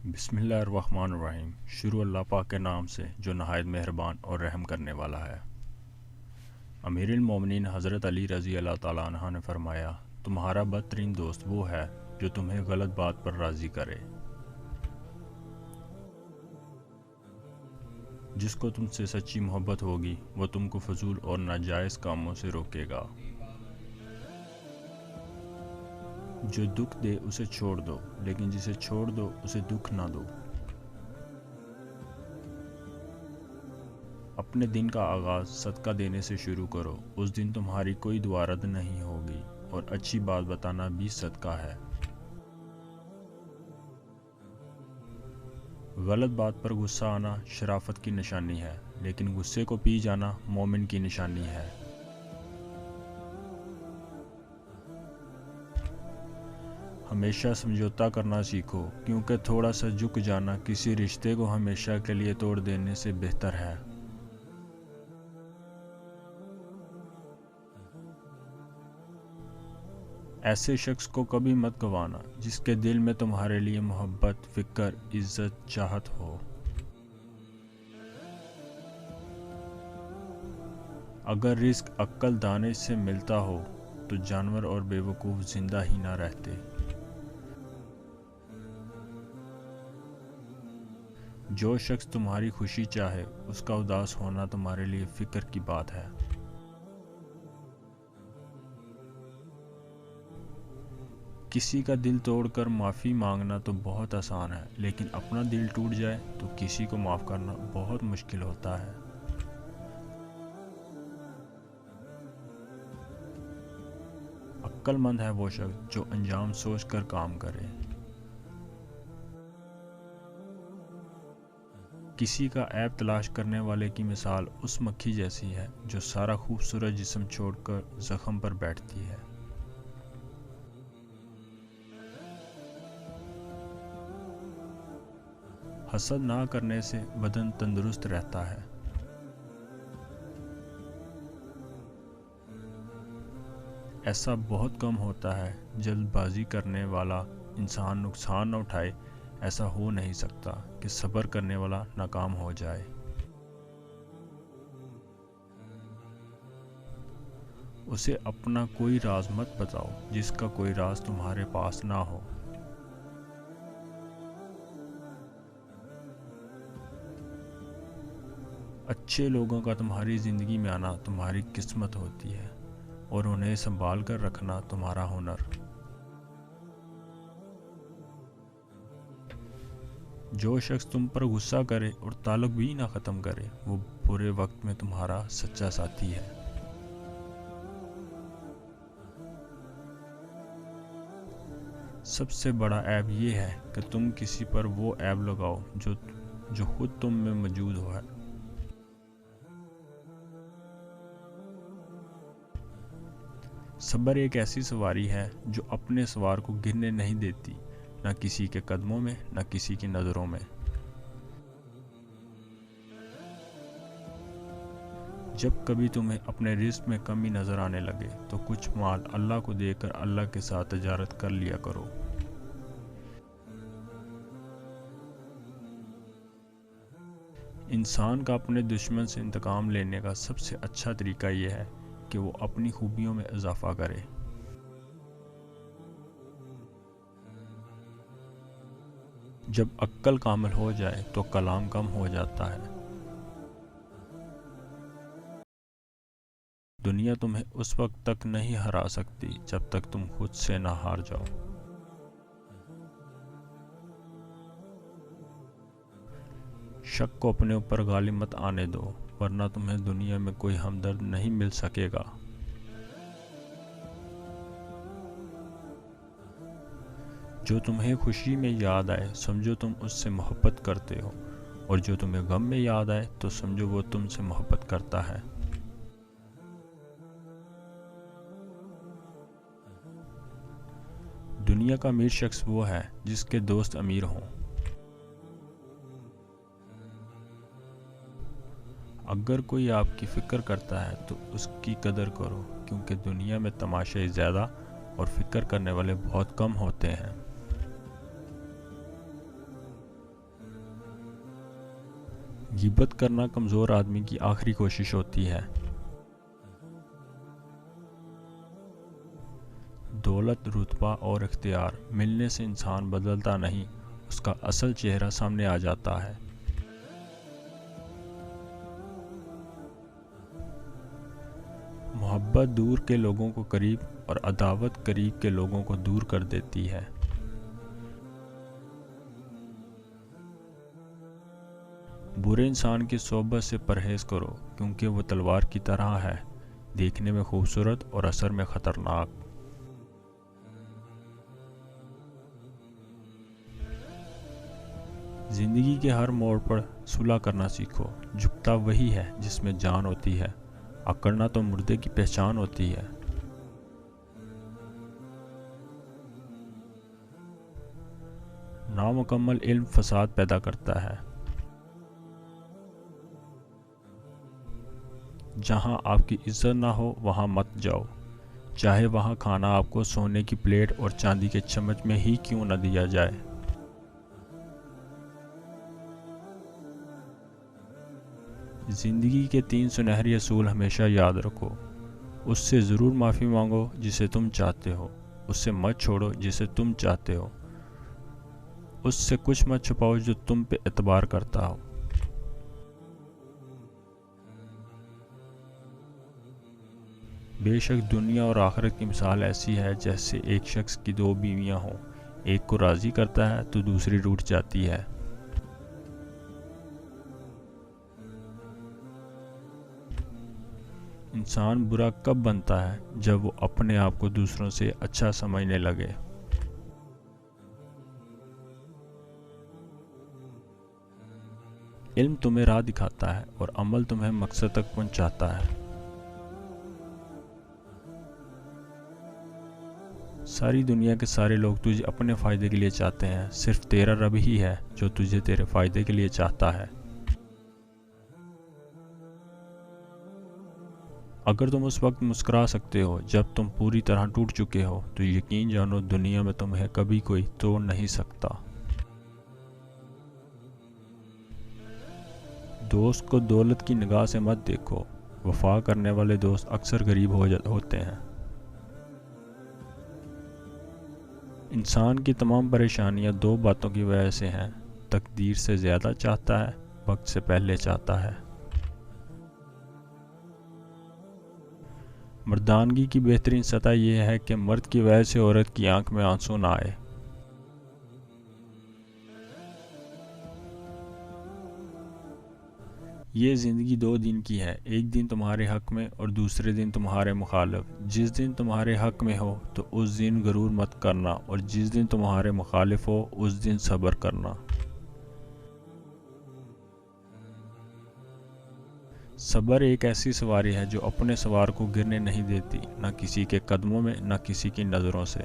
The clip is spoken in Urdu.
بسم اللہ الرحمن الرحیم۔ شروع اللہ پاک کے نام سے جو نہایت مہربان اور رحم کرنے والا ہے۔ امیر المومنین حضرت علی رضی اللہ تعالیٰ عنہ نے فرمایا، تمہارا بدترین دوست وہ ہے جو تمہیں غلط بات پر راضی کرے۔ جس کو تم سے سچی محبت ہوگی وہ تم کو فضول اور ناجائز کاموں سے روکے گا۔ جو دکھ دے اسے چھوڑ دو، لیکن جسے چھوڑ دو اسے دکھ نہ دو۔ اپنے دن کا آغاز صدقہ دینے سے شروع کرو، اس دن تمہاری کوئی دعا رد نہیں ہوگی، اور اچھی بات بتانا بھی صدقہ ہے۔ غلط بات پر غصہ آنا شرافت کی نشانی ہے، لیکن غصے کو پی جانا مومن کی نشانی ہے۔ ہمیشہ سمجھوتا کرنا سیکھو، کیونکہ تھوڑا سا جھک جانا کسی رشتے کو ہمیشہ کے لیے توڑ دینے سے بہتر ہے۔ ایسے شخص کو کبھی مت گنوانا جس کے دل میں تمہارے لیے محبت، فکر، عزت، چاہت ہو۔ اگر رزق عقل دانش سے ملتا ہو تو جانور اور بے وقوف زندہ ہی نہ رہتے۔ جو شخص تمہاری خوشی چاہے اس کا اداس ہونا تمہارے لیے فکر کی بات ہے۔ کسی کا دل توڑ کر معافی مانگنا تو بہت آسان ہے، لیکن اپنا دل ٹوٹ جائے تو کسی کو معاف کرنا بہت مشکل ہوتا ہے۔ عقل مند ہے وہ شخص جو انجام سوچ کر کام کرے۔ کسی کا عیب تلاش کرنے والے کی مثال اس مکھی جیسی ہے جو سارا خوبصورت جسم چھوڑ کر زخم پر بیٹھتی ہے۔ حسد نہ کرنے سے بدن تندرست رہتا ہے۔ ایسا بہت کم ہوتا ہے، جلد بازی کرنے والا انسان نقصان نہ اٹھائے۔ ایسا ہو نہیں سکتا کہ صبر کرنے والا ناکام ہو جائے۔ اسے اپنا کوئی راز مت بتاؤ جس کا کوئی راز تمہارے پاس نہ ہو۔ اچھے لوگوں کا تمہاری زندگی میں آنا تمہاری قسمت ہوتی ہے، اور انہیں سنبھال کر رکھنا تمہارا ہنر۔ جو شخص تم پر غصہ کرے اور تعلق بھی نہ ختم کرے وہ برے وقت میں تمہارا سچا ساتھی ہے۔ سب سے بڑا عیب یہ ہے کہ تم کسی پر وہ عیب لگاؤ جو خود تم میں موجود ہے۔ صبر ایک ایسی سواری ہے جو اپنے سوار کو گرنے نہیں دیتی، نہ کسی کے قدموں میں نہ کسی کی نظروں میں۔ جب کبھی تمہیں اپنے رزق میں کمی نظر آنے لگے تو کچھ مال اللہ کو دے کر اللہ کے ساتھ تجارت کر لیا کرو۔ انسان کا اپنے دشمن سے انتقام لینے کا سب سے اچھا طریقہ یہ ہے کہ وہ اپنی خوبیوں میں اضافہ کرے۔ جب عقل کامل ہو جائے تو کلام کم ہو جاتا ہے۔ دنیا تمہیں اس وقت تک نہیں ہرا سکتی جب تک تم خود سے نہ ہار جاؤ۔ شک کو اپنے اوپر غالب مت آنے دو، ورنہ تمہیں دنیا میں کوئی ہمدرد نہیں مل سکے گا۔ جو تمہیں خوشی میں یاد آئے سمجھو تم اس سے محبت کرتے ہو، اور جو تمہیں غم میں یاد آئے تو سمجھو وہ تم سے محبت کرتا ہے۔ دنیا کا امیر شخص وہ ہے جس کے دوست امیر ہوں۔ اگر کوئی آپ کی فکر کرتا ہے تو اس کی قدر کرو، کیونکہ دنیا میں تماشائی زیادہ اور فکر کرنے والے بہت کم ہوتے ہیں۔ غیبت کرنا کمزور آدمی کی آخری کوشش ہوتی ہے۔ دولت، رتبہ اور اختیار ملنے سے انسان بدلتا نہیں، اس کا اصل چہرہ سامنے آ جاتا ہے۔ محبت دور کے لوگوں کو قریب اور عداوت قریب کے لوگوں کو دور کر دیتی ہے۔ برے انسان کی صحبت سے پرہیز کرو، کیونکہ وہ تلوار کی طرح ہے، دیکھنے میں خوبصورت اور اثر میں خطرناک۔ زندگی کے ہر موڑ پر صلح کرنا سیکھو، جھکتا وہی ہے جس میں جان ہوتی ہے، اکڑنا تو مردے کی پہچان ہوتی ہے۔ نامکمل علم فساد پیدا کرتا ہے۔ جہاں آپ کی عزت نہ ہو وہاں مت جاؤ، چاہے وہاں کھانا آپ کو سونے کی پلیٹ اور چاندی کے چمچ میں ہی کیوں نہ دیا جائے۔ زندگی کے 3 سنہری اصول ہمیشہ یاد رکھو۔ اس سے ضرور معافی مانگو جسے تم چاہتے ہو، اس سے مت چھوڑو جسے تم چاہتے ہو، اس سے کچھ مت چھپاؤ جو تم پہ اعتبار کرتا ہو۔ بے شک دنیا اور آخرت کی مثال ایسی ہے جیسے ایک شخص کی 2 بیویاں ہوں، ایک کو راضی کرتا ہے تو دوسری روٹھ جاتی ہے۔ انسان برا کب بنتا ہے؟ جب وہ اپنے آپ کو دوسروں سے اچھا سمجھنے لگے۔ علم تمہیں راہ دکھاتا ہے اور عمل تمہیں مقصد تک پہنچاتا ہے۔ ساری دنیا کے سارے لوگ تجھے اپنے فائدے کے لیے چاہتے ہیں، صرف تیرا رب ہی ہے جو تجھے تیرے فائدے کے لیے چاہتا ہے۔ اگر تم اس وقت مسکرا سکتے ہو جب تم پوری طرح ٹوٹ چکے ہو، تو یقین جانو دنیا میں تمہیں کبھی کوئی توڑ نہیں سکتا۔ دوست کو دولت کی نگاہ سے مت دیکھو، وفا کرنے والے دوست اکثر غریب ہوتے ہیں۔ انسان کی تمام پریشانیاں 2 باتوں کی وجہ سے ہیں: تقدیر سے زیادہ چاہتا ہے، وقت سے پہلے چاہتا ہے۔ مردانگی کی بہترین سطح یہ ہے کہ مرد کی وجہ سے عورت کی آنکھ میں آنسو نہ آئے۔ یہ زندگی 2 دن کی ہے، ایک دن تمہارے حق میں اور دوسرے دن تمہارے مخالف۔ جس دن تمہارے حق میں ہو تو اس دن غرور مت کرنا، اور جس دن تمہارے مخالف ہو اس دن صبر کرنا۔ صبر ایک ایسی سواری ہے جو اپنے سوار کو گرنے نہیں دیتی، نہ کسی کے قدموں میں، نہ کسی کی نظروں سے۔